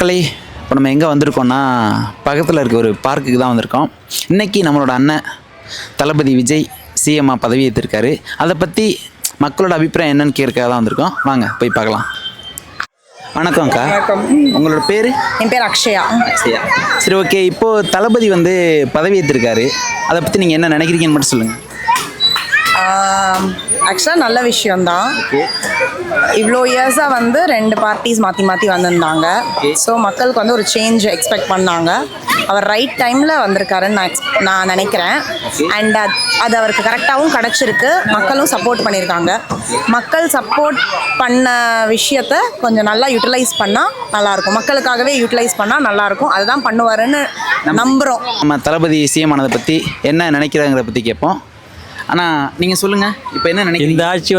மக்களே, இப்போ நம்ம எங்கே வந்திருக்கோம்னா பக்கத்தில் இருக்க ஒரு பார்க்குக்கு தான் வந்திருக்கோம். இன்றைக்கி நம்மளோட அண்ணன் தளபதி விஜய் சிஎம்மாக பதவி ஏற்றிருக்காரு. அதை பற்றி மக்களோட அபிப்பிராயம் என்னன்னு கேட்க தான் வந்திருக்கோம். வாங்க போய் பார்க்கலாம். வணக்கம்க்கா. வணக்கம். உங்களோட பேர்? என் பேர் அக்ஷயா. அக்ஷயா. சரி, ஓகே. இப்போது தளபதி பதவி ஏற்றிருக்காரு. அதை பற்றி நீங்கள் என்ன நினைக்கிறீங்கன்னு மட்டும் சொல்லுங்கள். ஆக்சுவலாக நல்ல விஷயந்தான். இவ்வளோ இயர்ஸாக 2 பார்ட்டிஸ் மாற்றி மாற்றி வந்திருந்தாங்க. ஸோ மக்களுக்கு ஒரு சேஞ்ச் எக்ஸ்பெக்ட் பண்ணாங்க. அவர் ரைட் டைமில் வந்திருக்காருன்னு நான் நினைக்கிறேன். அண்ட் அது அவருக்கு கரெக்டாகவும் கிடச்சிருக்கு. மக்களும் சப்போர்ட் பண்ணியிருக்காங்க. மக்கள் சப்போர்ட் பண்ண விஷயத்த கொஞ்சம் நல்லா யூட்டிலைஸ் பண்ணால் நல்லாயிருக்கும். மக்களுக்காகவே யூட்டிலைஸ் பண்ணால் நல்லாயிருக்கும். அதுதான் பண்ணுவாருன்னு நம்புகிறோம். நம்ம தளபதி சிஎம் ஆனதை பற்றி என்ன நினைக்கிறாங்கிறத பற்றி கேட்போம். ஆனால் நீங்கள் சொல்லுங்கள், இப்போ என்ன நினைக்கிறீங்க? இந்த ஆட்சி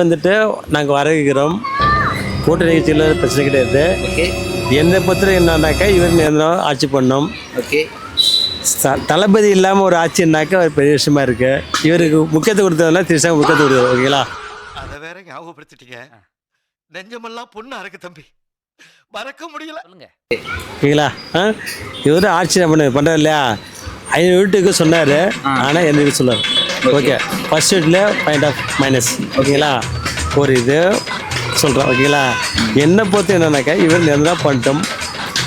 நாங்கள் வரவேற்கிறோம். கூட்டணி கட்சியில் பிரச்சனை கிடையாது. ஓகே. என்னை பொறுத்த என்னன்னாக்கா இவர் ஆட்சி பண்ணோம். ஓகே. தளபதி இல்லாமல் ஒரு ஆட்சின்னாக்கா ஒரு பெரிய விஷயமா இருக்குது. இவருக்கு முக்கியத்துவம் கொடுத்ததெல்லாம் திருச்சாங்க முக்கியத்துவம் கொடுத்தது. ஓகேங்களா? அதை வேற ஞாபகப்படுத்திட்டீங்க. நெஞ்சமெல்லாம் பொண்ணு அறக்கு தம்பி, மறக்க முடியல. ஓகேங்களா? இவர் ஆட்சி பண்ணுறது இல்லையா? 5 வீட்டுக்கு சொன்னார், ஆனால் எந்த வீட்டு சொன்னார். ஓகே. ஃபர்ஸ்ட் வீட்டில் -. ஓகேங்களா? ஒரு இது சொல்கிறோம். ஓகேங்களா? என்னை பொறுத்து என்னன்னாக்கா இவர் நிரந்தரம் பண்ணிட்டோம்,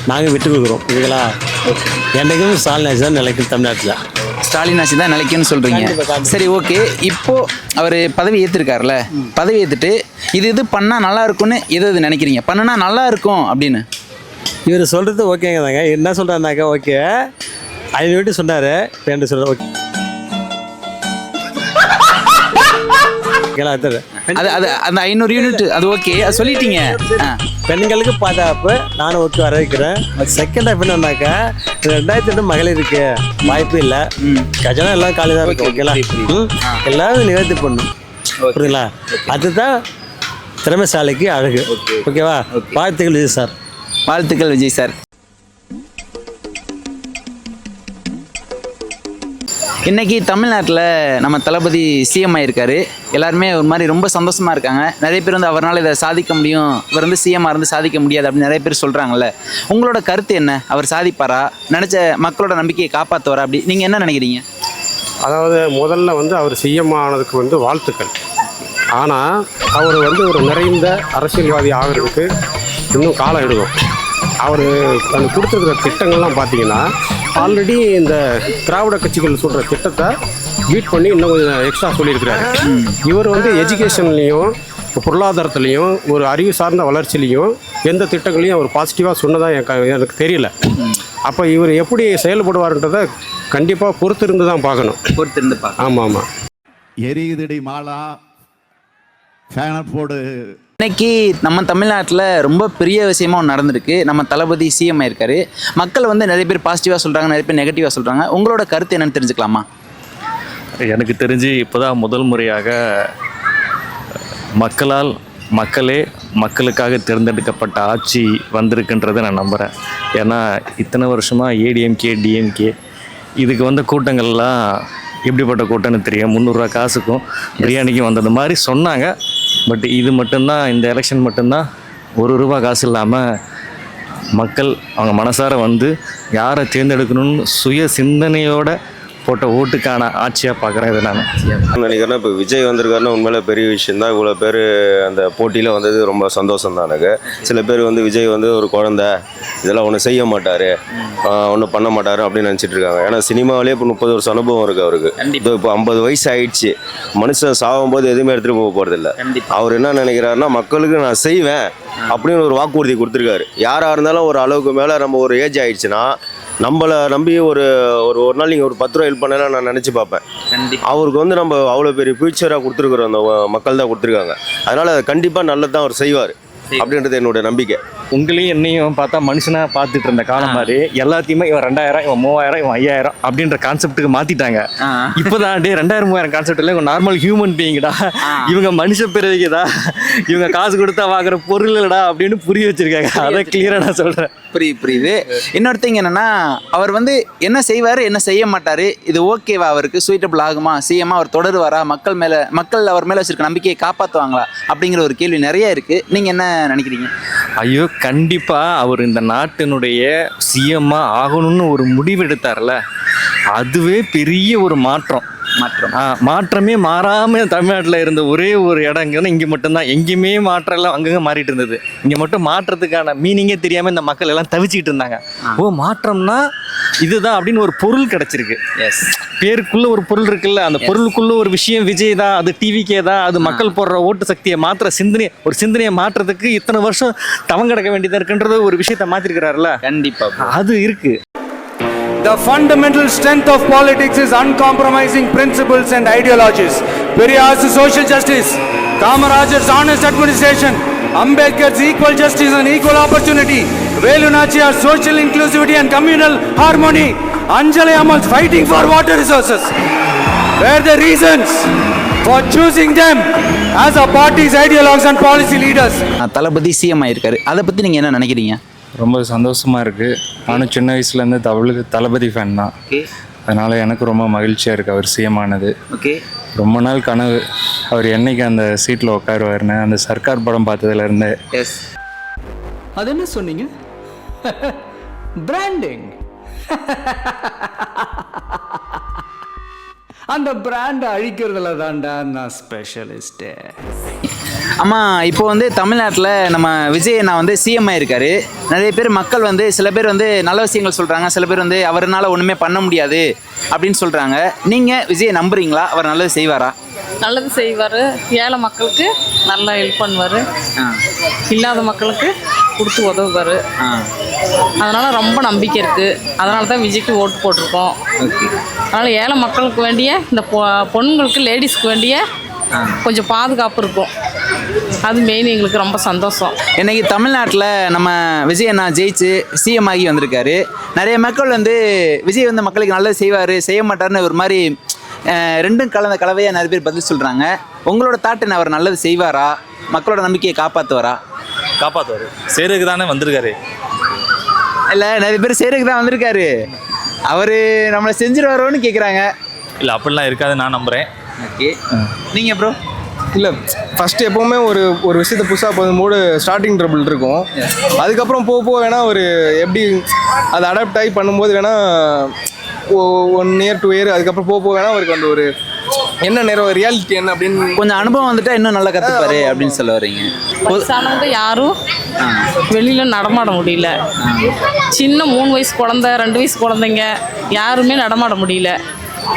நாங்கள் விட்டு கொடுக்குறோம். ஓகேங்களா? என்றைக்கும் ஸ்டாலின் ஆட்சி தான் நிலைக்கும் தமிழ்நாட்டில். ஸ்டாலின் ஆட்சி தான் நிலைக்குன்னு சொல்கிறீங்க. சரி, ஓகே. இப்போது அவர் பதவி ஏற்றிருக்காருல, பதவி ஏற்றுட்டு இது பண்ணால் நல்லா இருக்கும்னு எது நினைக்கிறீங்க? பண்ணுனா நல்லா இருக்கும் அப்படின்னு இவர் சொல்கிறது ஓகேங்க தாங்க. என்ன சொல்கிறாருனாக்கா, ஓகே 5 வீட்டு சொன்னார், 2 சொல்கிறார். ஓகே. அது அந்த 500 யூனிட் அது ஓகே, அது சொல்லிட்டீங்க. பெண்களுக்கு பாதுகாப்பு நானும் ஓகே வரவேற்கிறேன். செகண்ட் ஆஃப் என்னன்னாக்கா 2008 மகளிருக்கு வாய்ப்பு இல்லை. கஜனா எல்லாம் காலி தான் இருக்கு. ஓகேங்களா? எல்லாரும் நிவர்த்தி பண்ணும். புரியுங்களா? அதுதான் திறமைசாலிக்கு அழகு. ஓகேவா? வாழ்த்துக்கள் விஜய் சார். வாழ்த்துக்கள் விஜய் சார். இன்றைக்கி தமிழ்நாட்டில் நம்ம தளபதி சிஎம் ஆகிருக்காரு. எல்லாருமே ஒரு மாதிரி ரொம்ப சந்தோஷமாக இருக்காங்க. நிறைய பேர் அவரால் இதை சாதிக்க முடியும், இவர் சிஎம்மாக இருந்து சாதிக்க முடியாது அப்படின்னு நிறைய பேர் சொல்கிறாங்கல்ல. உங்களோட கருத்து என்ன? அவர் சாதிப்பாரா? நினச்ச மக்களோட நம்பிக்கையை காப்பாற்றுவாரா? அப்படி நீங்கள் என்ன நினைக்கிறீங்க? அதாவது முதல்ல அவர் சிஎம் ஆனதுக்கு வாழ்த்துக்கள். ஆனால் அவர் ஒரு நிறைந்த அரசியல்வாதி ஆகிறதுக்கு இன்னும் காலம் எடுக்கும். அவர் அந்த கொடுத்துருக்கிற திட்டங்கள்லாம் பார்த்தீங்கன்னா ஆல்ரெடி இந்த திராவிட கட்சிகள் சொல்கிற திட்டத்தை பீட் பண்ணி இன்னும் கொஞ்சம் எக்ஸ்ட்ரா சொல்லியிருக்கிறாரு. இவர் எஜுகேஷன்லேயும் பொருளாதாரத்துலேயும் ஒரு அறிவு சார்ந்த வளர்ச்சியிலையும் எந்த திட்டங்களையும் அவர் பாசிட்டிவாக சொன்னதாக எனக்கு தெரியல. அப்போ இவர் எப்படி செயல்படுவார்ன்றதை கண்டிப்பாக பொறுத்திருந்து தான் பார்க்கணும். பொறுத்திருந்து ஆமாம் ஆமாம். எரியுதடி மாலா ஃபேனை போடு. இன்னைக்கு நம்ம தமிழ்நாட்டில் ரொம்ப பெரிய விஷயமா ஒன்று நடந்திருக்கு. நம்ம தளபதி சிஎம் ஆயிருக்காரு. மக்கள் நிறைய பேர் பாசிட்டிவாக சொல்கிறாங்க, நிறைய பேர் நெகட்டிவாக சொல்கிறாங்க. உங்களோட கருத்து என்னன்னு தெரிஞ்சுக்கலாமா? எனக்கு தெரிஞ்சு இப்போ தான் முதல் முறையாக மக்களே மக்களுக்காக தேர்ந்தெடுக்கப்பட்ட ஆட்சி வந்திருக்குன்றதை நான் நம்புகிறேன். ஏன்னா இத்தனை வருஷமாக ஏடிஎம்கே டிஎம்கே இதுக்கு கூட்டங்கள்லாம் எப்படிப்பட்ட கூட்டம்னு தெரியும். 300 ரூபா காசுக்கும் பிரியாணிக்கும் வந்தது மாதிரி சொன்னாங்க. பட் இது மட்டும்தான், இந்த எலெக்ஷன் மட்டும்தான் 1 ரூபா காசு இல்லாமல் மக்கள் அவங்க மனசார யாரை தேர்ந்தெடுக்கணும்னு சுய சிந்தனையோட போட்ட ஓட்டுக்கான ஆட்சியாக பார்க்குறேன். இதை நான் நினைக்கிறேன். இப்போ விஜய் வந்திருக்காருன்னா உண்மையில பெரிய விஷயம் தான். இவ்வளோ பேர் அந்த போட்டியில் வந்தது ரொம்ப சந்தோஷம் தான் எனக்கு. சில பேர் விஜய் ஒரு குழந்தை, இதெல்லாம் ஒன்றும் செய்ய மாட்டார், ஒன்றும் பண்ண மாட்டார் அப்படின்னு நினச்சிட்டு இருக்காங்க. ஏன்னா சினிமாவிலே இப்போ 30 வருஷம் அனுபவம் இருக்குது அவருக்கு. இப்போ 50 வயசு ஆயிடுச்சு. மனுஷன் சாகும்போது எதுவுமே எடுத்துகிட்டு போக போகிறதில்ல. அவர் என்ன நினைக்கிறாருன்னா மக்களுக்கு நான் செய்வேன் அப்படின்னு ஒரு வாக்குறுதி கொடுத்துருக்காரு. யாராக இருந்தாலும் ஒரு அளவுக்கு மேலே நம்ம ஒரு ஏஜ் ஆயிடுச்சுன்னா நம்மளை நம்பி ஒரு நாள் நீங்கள் ஒரு 10 ரூபா ஹெல்ப் பண்ணலாம் நான் நினச்சி பார்ப்பேன். அவருக்கு நம்ம அவ்வளோ பெரிய ஃபியூச்சராக கொடுத்துருக்குறோம், அந்த மக்கள் தான் கொடுத்துருக்காங்க. அதனால் அதை கண்டிப்பாக நல்லது தான் அவர் செய்வார் அப்படின்றது என்னோட நம்பிக்கை. உங்களையும் என்னையும் பார்த்தா மனுஷனாக பார்த்துட்டு இருந்த காலம் மாதிரி எல்லாத்தையுமே இவன் 2000, இவன் 3000, இவன் 5000 அப்படின்ற கான்செப்டுக்கு மாற்றிட்டாங்க. இப்போதான் 2000 3000 கான்செப்ட் இல்லை, இவங்க நார்மல் ஹியூமன் பீயிங்கடா, இவங்க மனுஷ பிறவிக்குதா, இவங்க காசு கொடுத்தா வாங்குற பொருள் இல்லடா அப்படின்னு புரிய வச்சிருக்காங்க. அதை கிளியராக நான் சொல்கிறேன். புரியுது. இன்னொருத்தங்க என்னன்னா, அவர் என்ன செய்வார், என்ன செய்ய மாட்டார், இது ஓகேவா, அவருக்கு சூட்டபிள் ஆகுமா, சிஎம்மா அவர் தொடருவாரா, மக்கள் அவர் மேலே வச்சிருக்க நம்பிக்கையை காப்பாற்றுவாங்களா அப்படிங்கிற ஒரு கேள்வி நிறைய இருக்குது. நீங்கள் என்ன நினைக்கிறீங்க? ஐயோ கண்டிப்பாக அவர் இந்த நாட்டினுடைய சிஎம்மாக ஆகணும்னு ஒரு முடிவு எடுத்தார்ல, அதுவே பெரிய ஒரு மாற்றம். மாற்றமே மாறாமல் தமிழ்நாட்டில் இருந்த ஒரே ஒரு இடங்கன்னா இங்கே மட்டும்தான். எங்கேயுமே மாற்றம் எல்லாம் அங்கங்கே மாறிட்டு இருந்தது. இங்கே மட்டும் மாற்றத்துக்கான மீனிங்கே தெரியாமல் இந்த மக்கள் எல்லாம் தவிச்சிக்கிட்டு இருந்தாங்க. ஓ, மாற்றம்னா இதுதான் அப்படின்னு ஒரு பொருள் கிடச்சிருக்கு. எஸ், பேருக்குள்ள ஒரு பொருள் இருக்குல்ல, அந்த பொருளுக்குள்ள ஒரு விஷயம் விஜய் தான், அது டிவிக்கே தான், அது மக்கள் போடுற ஓட்டு சக்தியை மாற்ற சிந்தனையை மாற்றுறதுக்கு இத்தனை வருஷம் தவம் கிடக்க வேண்டியதாக இருக்குன்றது ஒரு விஷயத்த மாற்றிருக்கிறாருல. கண்டிப்பாக அது இருக்கு. The fundamental strength of politics is uncompromising principles and ideologies. Periyar's social justice, Kamarajar's honest administration, Ambedkar's equal justice and equal opportunity, Velu Nachiyar's social inclusivity and communal harmony, Anjali Ammal's fighting for water resources were the reasons for choosing them as our party's ideologues and policy leaders. Thalapathy CM ஆயிருக்காரு, அதை பற்றி நீங்கள் என்ன நினைக்கிறீங்க? ரொம்ப சந்தோஷமாக இருக்குது. நானும் சின்ன வயசுலேருந்து தளபதி ஃபேன் தான். ஓகே, அதனால் எனக்கு ரொம்ப மகிழ்ச்சியாக இருக்குது அவர் சிஎம் ஆனது. ஓகே. ரொம்ப நாள் கனவு அவர் என்னைக்கு அந்த சீட்டில் உட்காருவாருன்னு, அந்த சர்க்கார் படம் பார்த்ததுலேருந்து. எஸ். அது என்ன சொன்னீங்க? பிராண்டிங். அந்த பிராண்டை அழிக்கிறதுல தான்டா நான் ஸ்பெஷலிஸ்ட்டு. ஆமாம், இப்போ வந்து தமிழ்நாட்டில் நம்ம விஜய் அண்ணா வந்து சிஎம் ஆயிருக்காரு. நிறைய பேர் மக்கள் வந்து சில பேர் வந்து நல்ல விஷயங்கள் சொல்கிறாங்க, சில பேர் வந்து அவரால் ஒன்றுமே பண்ண முடியாது அப்படின்னு சொல்கிறாங்க. நீங்கள் விஜயை நம்புறீங்களா? அவர் நல்லது செய்வாரா? நல்லது செய்வார், ஏழை மக்களுக்கு நல்லா ஹெல்ப் பண்ணுவார், இல்லாத மக்களுக்கு கொடுத்து உதவுவார். அதனால் ரொம்ப நம்பிக்கை இருக்குது. அதனால தான் விஜய்க்கு ஓட்டு போட்டிருக்கோம். அதனால் ஏழை மக்களுக்கு வேண்டிய இந்த பொண்ணுங்களுக்கு லேடிஸ்க்கு வேண்டிய கொஞ்சம் பாதுகாப்பு இருக்கும். அது மெயின், எங்களுக்கு ரொம்ப சந்தோஷம். இன்றைக்கி தமிழ்நாட்டில் நம்ம விஜய் அண்ணா ஜெயிச்சு சிஎம் ஆகி வந்திருக்காரு. நிறைய மக்கள் வந்து விஜய் வந்து மக்களுக்கு நல்லது செய்வார் செய்ய மாட்டார்னு ஒரு மாதிரி ரெண்டும் கலந்த கலவையாக நிறைய பேர் பதில் சொல்கிறாங்க. உங்களோட தாட் என்ன? அவர் நல்லது செய்வாரா? மக்களோட நம்பிக்கையை காப்பாற்றுவாரா? காப்பாற்றுவார். சேருக்கு தானே வந்திருக்காரு. இல்லை, நிறைய பேர் சேருக்கு தான் வந்திருக்காரு. அவர் நம்மளை செஞ்சிருவாரோன்னு கேட்குறாங்க. இல்லை, அப்படிலாம் இருக்காது, நான் நம்புகிறேன். ஓகே, நீங்கள் ப்ரோ? இல்லை, ஃபஸ்ட்டு எப்போவுமே ஒரு விஷயத்தை புதுசாக போகும்போது ஸ்டார்டிங் ட்ரபிள் இருக்கும். அதுக்கப்புறம் போக போக வேணால் ஒரு எப்படி அதை அடாப்ட் ஆகி பண்ணும்போது வேணால் 1 year 2 year அதுக்கப்புறம் போக வேணால் அவருக்கு அந்த ஒரு என்ன நேரம் ரியாலிட்டி என்ன அப்படின்னு கொஞ்சம் அனுபவம் வந்துட்டா இன்னும் நல்லா கற்றுப்பாரு அப்படின்னு சொல்ல வரீங்க. வயசானவங்க யாரும் வெளியில் நடமாட முடியல. சின்ன 3 வயசு குழந்தை 2 வயசு குழந்தைங்க யாருமே நடமாட முடியல.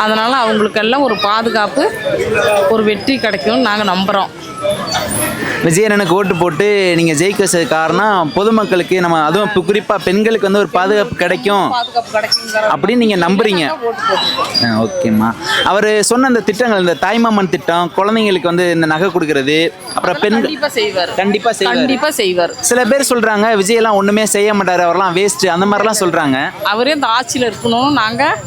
அதனால் அவங்களுக்கெல்லாம் ஒரு பாதுகாப்பு, ஒரு வெற்றி கிடைக்கும்னு நாங்கள் நம்புகிறோம். விஜயண்ணனுக்கு ஓட்டு போட்டு நீங்கள் ஜெயிக்க வச்சது காரணம் பொதுமக்களுக்கு நம்ம, அதுவும் இப்போ குறிப்பாக பெண்களுக்கு வந்து ஒரு பாதுகாப்பு கிடைக்கும் அப்படின்னு நீங்கள் நம்புறீங்க. ஓகேம்மா. அவர் சொன்ன அந்த திட்டங்கள், இந்த தாய்மாமன் திட்டம், குழந்தைங்களுக்கு வந்து இந்த நகை கொடுக்கறது, அப்புறம் பெண்கள் கண்டிப்பாக செய்வார். சில பேர் சொல்கிறாங்க விஜயெல்லாம் ஒன்றுமே செய்ய மாட்டார், அவரெல்லாம் வேஸ்ட்டு, அந்த மாதிரிலாம் சொல்கிறாங்க. அவரே இந்த ஆட்சியில் இருக்கணும்னு நாங்கள்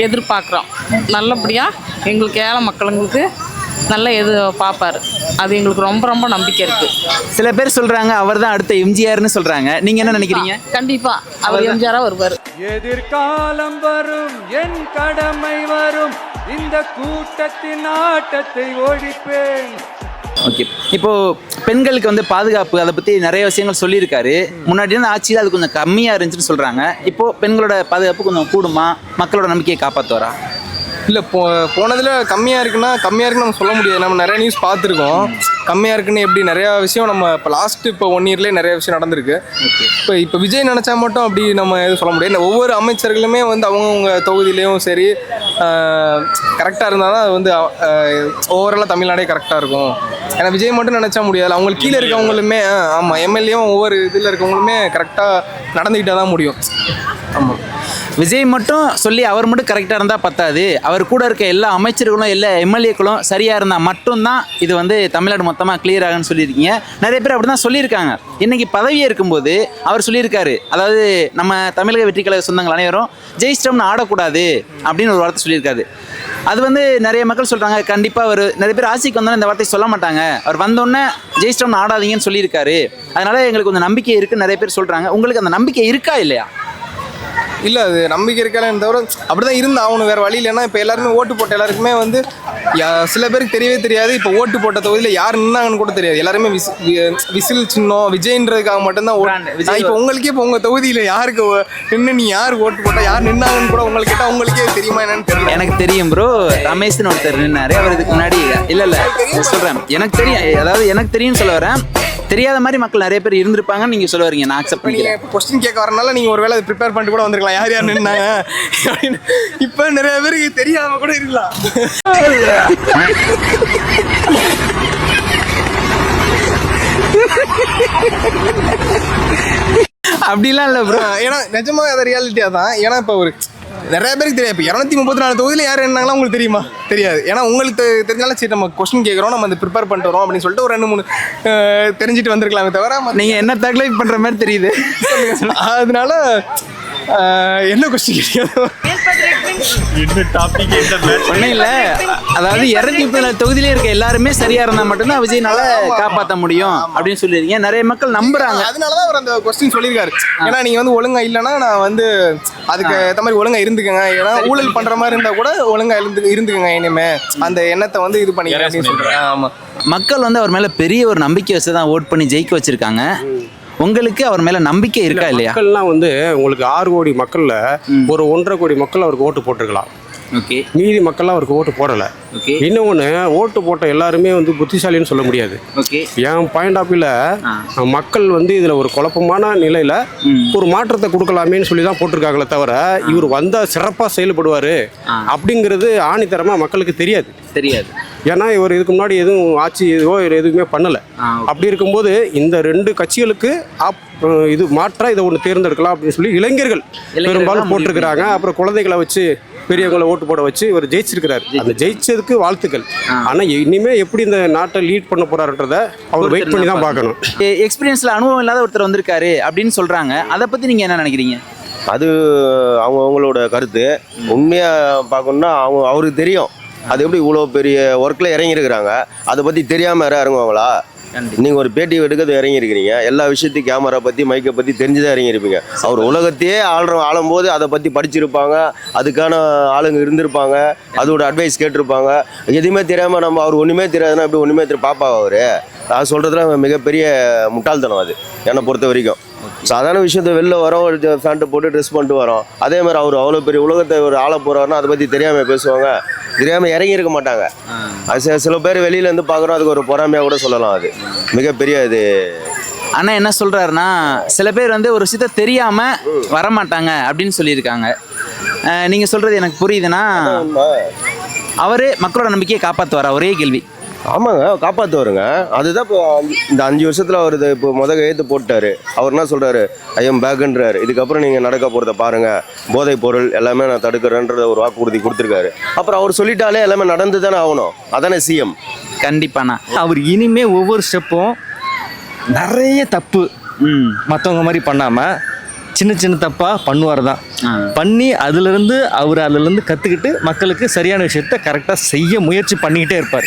எதிர்பார்க்குறோம். நல்லபடியாக எங்களுக்கு ஏழை மக்களுங்களுக்கு நல்லா பார்ப்பார். அது எங்களுக்கு ரொம்ப ரொம்ப நம்பிக்கை இருக்குது. சில பேர் சொல்கிறாங்க அவர் தான் அடுத்த எம்ஜிஆர்னு சொல்கிறாங்க. நீங்கள் என்ன நினைக்கிறீங்க? கண்டிப்பாக அவர் எம்ஜிஆராக வருவார். எதிர்காலம் வரும், என் கடமை வரும், இந்த கூட்டத்தின் ஆட்டத்தை ஒழிப்பேன். ஓகே, இப்போது பெண்களுக்கு வந்து பாதுகாப்பு, அதை பற்றி நிறைய விஷயங்கள் சொல்லியிருக்காரு. முன்னாடி இருந்த ஆட்சியில் அது கொஞ்சம் கம்மியாக இருந்துச்சுன்னு சொல்கிறாங்க. இப்போது பெண்களோட பாதுகாப்பு கொஞ்சம் கூடுமா? மக்களோட நம்பிக்கையை காப்பாற்றுவாரா? இல்லை, போனதில் கம்மியாக இருக்குன்னு நம்ம சொல்ல முடியாது. நம்ம நிறைய நியூஸ் பார்த்துருக்கோம். கம்மியாக இருக்குன்னு எப்படி நிறையா விஷயம் நம்ம இப்போ 1 yearலேயே நிறைய விஷயம் நடந்திருக்கு. இப்போ விஜய் நினச்சா மட்டும் அப்படி நம்ம எதுவும் சொல்ல முடியாது. ஒவ்வொரு அமைச்சர்களுமே வந்து அவங்கவுங்க தொகுதியிலையும் சரி கரெக்டாக இருந்தால் தான் அது வந்து ஓவராலாக தமிழ்நாடே கரெக்டாக இருக்கும். ஏன்னா விஜய் மட்டும் நினச்சா முடியாது. அவங்களுக்கு கீழே இருக்கவங்களுமே, ஆமாம், எம்எல்ஏவும் ஒவ்வொரு இதில் இருக்கவங்களுமே கரெக்டாக நடந்துக்கிட்டால் தான் முடியும். ஆமாம், விஜய் மட்டும் சொல்லி அவர் மட்டும் கரெக்டாக இருந்தால் பத்தாது. அவர் கூட இருக்க எல்லா அமைச்சர்களும் எல்லா எம்எல்ஏக்களும் சரியாக இருந்தால் மட்டும்தான் இது வந்து தமிழ்நாடு மொத்தமாக கிளியர் ஆகுன்னு சொல்லியிருக்கீங்க. நிறைய பேர் அப்படி தான் சொல்லியிருக்காங்க. இன்றைக்கி பதவியே இருக்கும்போது அவர் சொல்லியிருக்காரு, அதாவது நம்ம தமிழக வெற்றி கழக சொந்தங்கள் அனைவரும் ஜெயிச்சிட்டோம்னு ஆடக்கூடாது அப்படின்னு ஒரு வார்த்தை சொல்லியிருக்காரு. அது வந்து நிறைய மக்கள் சொல்கிறாங்க, கண்டிப்பாக அவர் நிறைய பேர் ஆட்சிக்கு வந்தோன்னே இந்த வார்த்தை சொல்ல மாட்டாங்க, அவர் வந்தோடனே ஜெயிச்சிட்டோம்னு ஆடாதீங்கன்னு சொல்லியிருக்காரு. அதனால் எங்களுக்கு கொஞ்சம் நம்பிக்கை இருக்குன்னு நிறைய பேர் சொல்கிறாங்க. உங்களுக்கு அந்த நம்பிக்கை இருக்கா இல்லையா? இல்லை அது நம்பிக்கை இருக்கலாம் தவிர அப்படி தான் இருந்தா அவனு வேறு வழி இல்லைன்னா இப்போ எல்லாருமே ஓட்டு போட்ட எல்லாருக்குமே வந்து சில பேருக்கு தெரியவே தெரியாது. இப்போ ஓட்டு போட்ட தொகுதியில் யார் நின்னாங்கன்னு கூட தெரியாது. எல்லாருமே விசில் சின்னம் விஜய்ன்றதுக்காக மட்டும்தான் ஓட்டு. இப்போ உங்களுக்கே இப்போ உங்கள் தொகுதியில் யாருக்கு நின்று நீ யார் ஓட்டு போட்டால் யார் நின்னாங்கன்னு கூட உங்களுக்கு கேட்டால் உங்களுக்கே தெரியுமா என்னன்னு தெரியல. எனக்கு தெரியும் ப்ரோ, ரமேஷ்னு ஒருத்தர் நின்னாரு. அவர் இதுக்கு முன்னாடி இல்லை சொல்கிறேன், எனக்கு தெரியும், அதாவது எனக்கு தெரியும்னு சொல்ல வரேன். தெரியாத மாதிரி மக்கள் நிறைய பேர் இருந்திருப்பாங்கன்னு நீங்கள் சொல்ல வரீங்க. நான் அக்செப்ட் பண்ணிக்கிறேன். இப்போ கொஸ்டின் கேட்க வரனால நீங்கள் ஒரு வேளை ப்ரிப்பேர் பண்ணிட்டு கூட வந்திருக்கலாம் யார் யார் நின்னாங்க அப்படின்னு. இப்போ நிறைய பேருக்கு தெரியாம கூட இருக்கலாம். அப்படிலாம் இல்லை ப்ரோ. ஏன்னா நிஜமா அதை ரியாலிட்டியாக தான். ஏன்னா இப்போ ஒரு நிறைய பேருக்கு தெரியாது. இப்போ 234 தொகுதியில் யார் என்னங்களா உங்களுக்கு தெரியுமா? தெரியாது. ஏன்னா உங்களுக்கு தெரிஞ்சாலும் சரி நம்ம கொஸ்டின் கேட்குறோம், நம்ம அந்த ப்ரிப்பேர் பண்ணிட்டு வரோம் அப்படின்னு சொல்லிட்டு ஒரு 2-3 தெரிஞ்சுட்டு வந்திருக்கலாமே தவிர நீங்கள் என்ன தக்லைஃப் பண்ணுற மாதிரி தெரியுது. அதனால என்ன கொஸ்டின் கேட்க ஒன்றும் இல்லை, அதாவது 234 தொகுதியிலே இருக்க எல்லாருமே சரியா இருந்தால் மட்டும்தான் விஜய்னால காப்பாற்ற முடியும் அப்படின்னு சொல்லியிருக்கீங்க. நிறைய மக்கள் நம்புறாங்க. அதனாலதான் அவர் அந்த கொஸ்டின் சொல்லியிருக்காரு. ஏன்னா நீங்க வந்து ஒழுங்கா இல்லைன்னா நான் வந்து அதுக்கு ஏற்ற மாதிரி ஒழுங்கா இருந்துக்கங்க. ஏன்னா ஊழல் பண்ற மாதிரி இருந்தா கூட ஒழுங்கா இருந்துக்கங்க இனிமே அந்த எண்ணத்தை வந்து இது பண்ணிக்கிறேன் அப்படின்னு சொல்றேன். ஆமா, மக்கள் வந்து அவர் மேல பெரிய ஒரு நம்பிக்கை வச்சு தான் ஓட் பண்ணி ஜெயிக்க வச்சிருக்காங்க. உங்களுக்கு அவர் மேல நம்பிக்கை இருக்கா இல்லையா? மக்கள்லாம் வந்து உங்களுக்கு 6 கோடி மக்கள்ல ஒரு 1.5 கோடி மக்கள் அவருக்கு ஓட்டு போட்டிருக்கலாம். ஓகே, மீதி மக்கள்லாம் அவருக்கு ஓட்டு போடலை. ஓகே, இன்னொன்று ஓட்டு போட்ட எல்லாருமே வந்து புத்திசாலின்னு சொல்ல முடியாது. ஓகே, என் பாயிண்ட் ஆஃப் வியூவில் மக்கள் வந்து இதில் ஒரு குழப்பமான நிலையில் ஒரு மாற்றத்தை கொடுக்கலாமேன்னு சொல்லி தான் போட்டிருக்காங்களே தவிர இவர் வந்தால் சிறப்பாக செயல்படுவார் அப்படிங்கிறது ஆணித்தரமாக மக்களுக்கு தெரியாது. ஏன்னா இவர் இதுக்கு முன்னாடி எதுவும் ஆட்சி எதுவுமே பண்ணலை. அப்படி இருக்கும்போது இந்த 2 கட்சிகளுக்கு இது மாற்றா இதை ஒன்று தேர்ந்தெடுக்கலாம் அப்படின்னு சொல்லி இளைஞர்கள் பெரும்பாலும் போட்டிருக்கிறாங்க. அப்புறம் குழந்தைகளை வச்சு பெரியவங்களை ஓட்டு போட வச்சு இவர் ஜெயிச்சிருக்கிறார். அந்த ஜெயிச்சதுக்கு வாழ்த்துக்கள். ஆனால் இனிமே எப்படி இந்த நாட்டை லீட் பண்ண போறாருன்றத அவர் வெயிட் பண்ணி தான் பார்க்கணும். எக்ஸ்பீரியன்ஸ்ல அனுபவம் இல்லாத ஒருத்தர் வந்திருக்காரு அப்படின்னு சொல்றாங்க. அதை பத்தி நீங்க என்ன நினைக்கிறீங்க? அது அவங்களோட கருத்து. உண்மையாக பார்க்கணுன்னா அவருக்கு தெரியும் அது எப்படி இவ்வளோ பெரிய ஒர்க்கில் இறங்கியிருக்கிறாங்க. அதை பற்றி தெரியாமல் யாரும் இறங்குவாங்களா? நீங்கள் ஒரு பேட்டி எடுக்கிறது இறங்கியிருக்கிறீங்க, எல்லா விஷயத்தையும் கேமரா பற்றி மைக்கை பற்றி தெரிஞ்சுதான் இறங்கியிருப்பீங்க. அவர் உலகத்தையே ஆளும்போது அதை பற்றி படிச்சிருப்பாங்க, அதுக்கான ஆளுங்க இருந்திருப்பாங்க, அதோட அட்வைஸ் கேட்டிருப்பாங்க. எதுவுமே தெரியாமல் நம்ம அவர் ஒன்றுமே தெரியாதுன்னா எப்படி ஒன்றுமே பாப்பாவா அவர்? அது சொல்கிறதுல மிகப்பெரிய முட்டாள்தனம் அது என்னை பொறுத்த வரைக்கும். சாதாரண விஷயத்த வெளில வரோம், ஃபேண்ட்டை போட்டு ட்ரெஸ் பண்ணிட்டு வரோம். அதே மாதிரி அவர் அவ்வளோ பெரிய உலகத்தை ஒரு ஆள போகிறாருன்னா அதை பற்றி தெரியாமல் பேசுவாங்க, தெரியாமல் இறங்கி இருக்க மாட்டாங்க. அது சில பேர் வெளியிலேருந்து பார்க்குறோம், அதுக்கு ஒரு பொறாமையாக கூட சொல்லலாம். அது மிகப்பெரிய இது. ஆனால் என்ன சொல்கிறாருன்னா, சில பேர் வந்து ஒரு விஷயத்த தெரியாமல் வரமாட்டாங்க அப்படின்னு சொல்லியிருக்காங்க. நீங்கள் சொல்கிறது எனக்கு புரியுதுன்னா, அவர் மக்களோட நம்பிக்கையை காப்பாற்றுவாரா? ஒரே கேள்வி. ஆமாங்க, காப்பாற்றுவாருங்க. அதுதான் இப்போ இந்த 5 வருஷத்தில் அவர் இது இப்போ கையெழுத்து போட்டார். அவர் என்ன சொல்கிறாரு? ஐஎம் பேக்குன்றாரு. இதுக்கப்புறம் நீங்கள் நடக்க போகிறத பாருங்கள், போதைப் பொருள் எல்லாமே நான் தடுக்கிறேன்றத ஒரு வாக்குறுதி கொடுத்துருக்காரு. அப்புறம் அவர் சொல்லிட்டாலே எல்லாமே நடந்து தானே ஆகணும். அதானே சிஎம். கண்டிப்பாண்ணா. அவர் இனிமே ஒவ்வொரு ஸ்டெப்பும் நிறைய தப்பு மற்றவங்க மாதிரி பண்ணாமல் சின்ன சின்ன தப்பாக பண்ணுவார் தான். பண்ணி அதுலேருந்து கற்றுக்கிட்டு மக்களுக்கு சரியான விஷயத்த கரெக்டாக செய்ய முயற்சி பண்ணிக்கிட்டே இருப்பார்.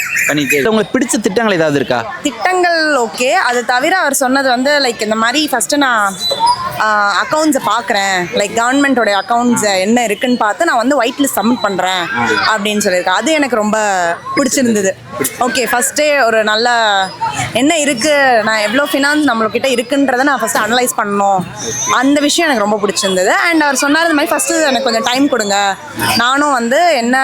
உங்களுக்கு பிடிச்ச திட்டங்கள் ஏதாவது இருக்கா? திட்டங்கள் ஓகே. அது தவிர அவர் சொன்னது வந்து லைக் இந்த மாதிரி ஃபஸ்ட்டு நான் அக்கௌண்ட்ஸை பார்க்குறேன், லைக் கவர்மெண்ட்டோட அக்கௌண்ட்ஸ் என்ன இருக்குன்னு பார்த்து நான் வந்து ஒயிட் லிஸ்ட் சப்மிட் பண்ணுறேன் அப்படின்னு சொல்லியிருக்கேன். அது எனக்கு ரொம்ப பிடிச்சிருந்தது. ஓகே, ஃபஸ்ட்டே ஒரு நல்ல என்ன இருக்குது, நான் எவ்வளோ ஃபினான்ஸ் நம்மள்கிட்ட இருக்குன்றதை நான் ஃபஸ்ட்டு அனலைஸ் பண்ணணும். அந்த விஷயம் எனக்கு ரொம்ப பிடிச்சிருந்தது. அண்ட் அவர் சொன்னார் இந்த மாதிரி ஃபஸ்ட்டு எனக்கு கொஞ்சம் டைம் கொடுங்க, நானும் வந்து என்ன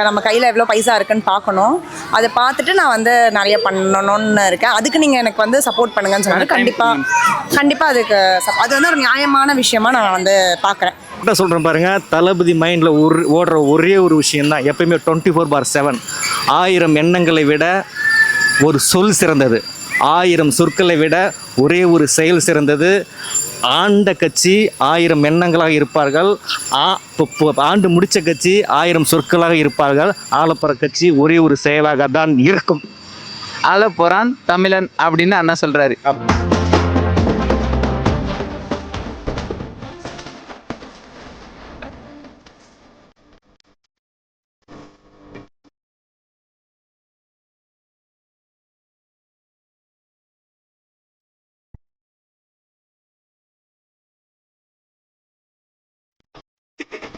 நம்ம கையில் எவ்வளோ பைசா இருக்குன்னு பார்க்கணும், அதை பார்த்துட்டு நான் வந்து நிறைய பண்ணணும்னு இருக்கேன், அதுக்கு நீங்கள் எனக்கு வந்து சப்போர்ட் பண்ணுங்கன்னு சொன்னார். கண்டிப்பாக அதுக்கு அது வந்து ஒரு நியாயமான விஷயமா நான் வந்து பார்க்குறேன். கரெக்டாக சொல்கிறேன் பாருங்கள். தளபதி மைண்டில் ஓடுற ஒரே ஒரு விஷயந்தான் எப்பயுமே 24/7. 1000 எண்ணங்களை விட ஒரு சொல் சிறந்தது, 1000 சொற்களை விட ஒரே ஒரு செயல் சிறந்தது. ஆண்ட கட்சி 1000 எண்ணங்களாக இருப்பார்கள், ஆண்டு முடித்த கட்சி 1000 சொற்களாக இருப்பார்கள். ஆளப்போகிற கட்சி ஒரே ஒரு செயலாக தான் இருக்கும். ஆளப்போறான் தமிழன் அப்படின்னு அண்ணா சொல்கிறாரு. வா